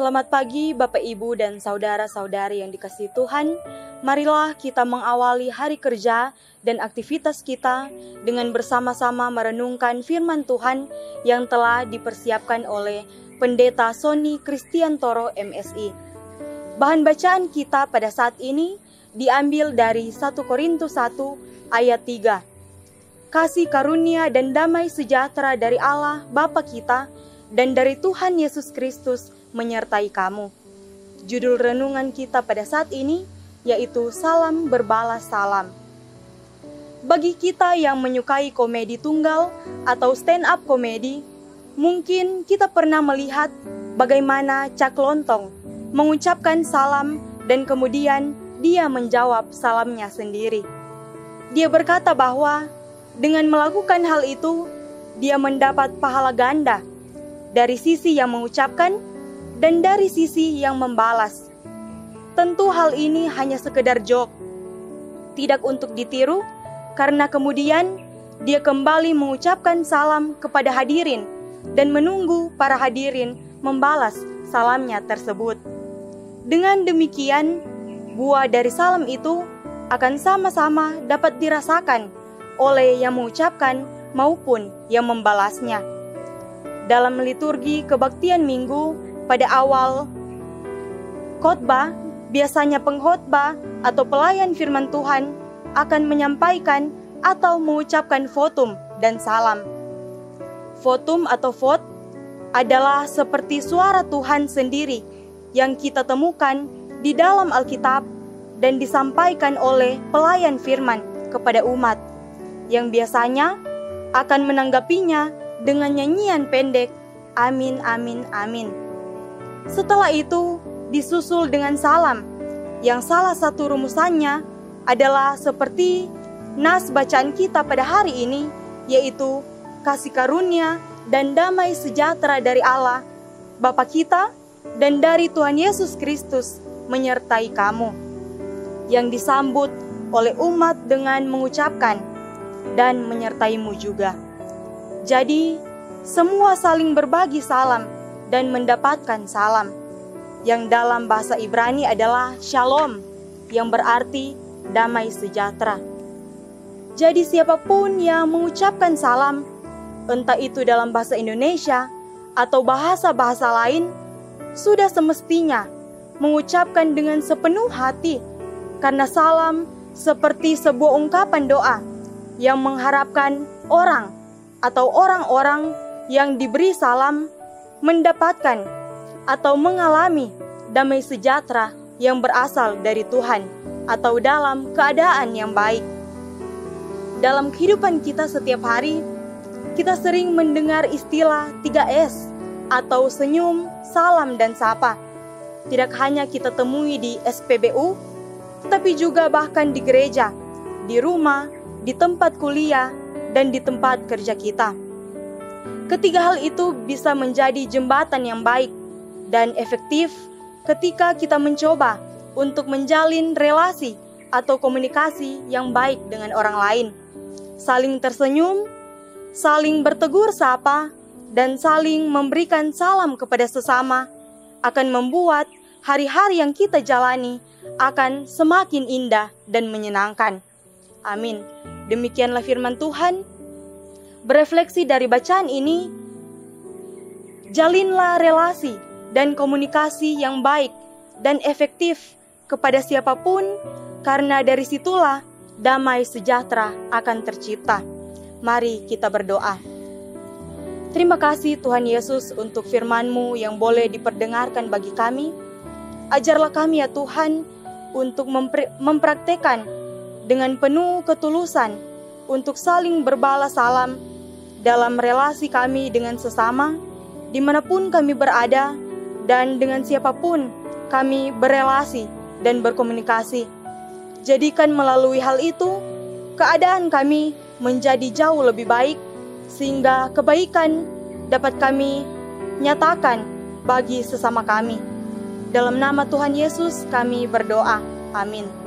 Selamat pagi Bapak Ibu dan saudara-saudari yang dikasihi Tuhan. Marilah kita mengawali hari kerja dan aktivitas kita dengan bersama-sama merenungkan firman Tuhan yang telah dipersiapkan oleh Pendeta Sony Kristiantoro MSI. Bahan bacaan kita pada saat ini diambil dari 1 Korintus 1 ayat 3. Kasih karunia dan damai sejahtera dari Allah Bapa kita dan dari Tuhan Yesus Kristus menyertai kamu. Judul renungan kita pada saat ini yaitu Salam Berbalas Salam. Bagi kita yang menyukai komedi tunggal atau stand up komedi, mungkin kita pernah melihat bagaimana Cak Lontong mengucapkan salam dan kemudian dia menjawab salamnya sendiri. Dia berkata bahwa dengan melakukan hal itu, dia mendapat pahala ganda dari sisi yang mengucapkan dan dari sisi yang membalas. Tentu hal ini hanya sekedar joke, tidak untuk ditiru, karena kemudian dia kembali mengucapkan salam kepada hadirin dan menunggu para hadirin membalas salamnya tersebut. Dengan demikian, buah dari salam itu akan sama-sama dapat dirasakan oleh yang mengucapkan maupun yang membalasnya. Dalam liturgi kebaktian minggu, pada awal khotbah, biasanya pengkhotbah atau pelayan firman Tuhan akan menyampaikan atau mengucapkan votum dan salam. Votum atau vote adalah seperti suara Tuhan sendiri yang kita temukan di dalam Alkitab dan disampaikan oleh pelayan firman kepada umat, yang biasanya akan menanggapinya dengan nyanyian pendek, amin, amin, amin. Setelah itu disusul dengan salam, yang salah satu rumusannya adalah seperti nas bacaan kita pada hari ini, yaitu kasih karunia dan damai sejahtera dari Allah, Bapa kita, dan dari Tuhan Yesus Kristus menyertai kamu, yang disambut oleh umat dengan mengucapkan dan menyertaimu juga. Jadi, semua saling berbagi salam dan mendapatkan salam, yang dalam bahasa Ibrani adalah shalom, yang berarti damai sejahtera. Jadi siapapun yang mengucapkan salam, entah itu dalam bahasa Indonesia atau bahasa-bahasa lain, sudah semestinya mengucapkan dengan sepenuh hati, karena salam seperti sebuah ungkapan doa yang mengharapkan orang atau orang-orang yang diberi salam mendapatkan atau mengalami damai sejahtera yang berasal dari Tuhan atau dalam keadaan yang baik. Dalam kehidupan kita setiap hari, kita sering mendengar istilah 3S atau senyum, salam, dan sapa. Tidak hanya kita temui di SPBU, tapi juga bahkan di gereja, di rumah, di tempat kuliah, dan di tempat kerja kita. Ketiga hal itu bisa menjadi jembatan yang baik dan efektif ketika kita mencoba untuk menjalin relasi atau komunikasi yang baik dengan orang lain. Saling tersenyum, saling bertegur sapa, dan saling memberikan salam kepada sesama akan membuat hari-hari yang kita jalani akan semakin indah dan menyenangkan. Amin. Demikianlah firman Tuhan. Berefleksi dari bacaan ini, jalinlah relasi dan komunikasi yang baik dan efektif kepada siapapun, karena dari situlah damai sejahtera akan tercipta. Mari kita berdoa. Terima kasih Tuhan Yesus untuk firman-Mu yang boleh diperdengarkan bagi kami. Ajarlah kami ya Tuhan untuk mempraktekkan dengan penuh ketulusan untuk saling berbalas salam dalam relasi kami dengan sesama, dimanapun kami berada, dan dengan siapapun kami berelasi dan berkomunikasi. Jadikan melalui hal itu, keadaan kami menjadi jauh lebih baik, sehingga kebaikan dapat kami nyatakan bagi sesama kami. Dalam nama Tuhan Yesus kami berdoa. Amin.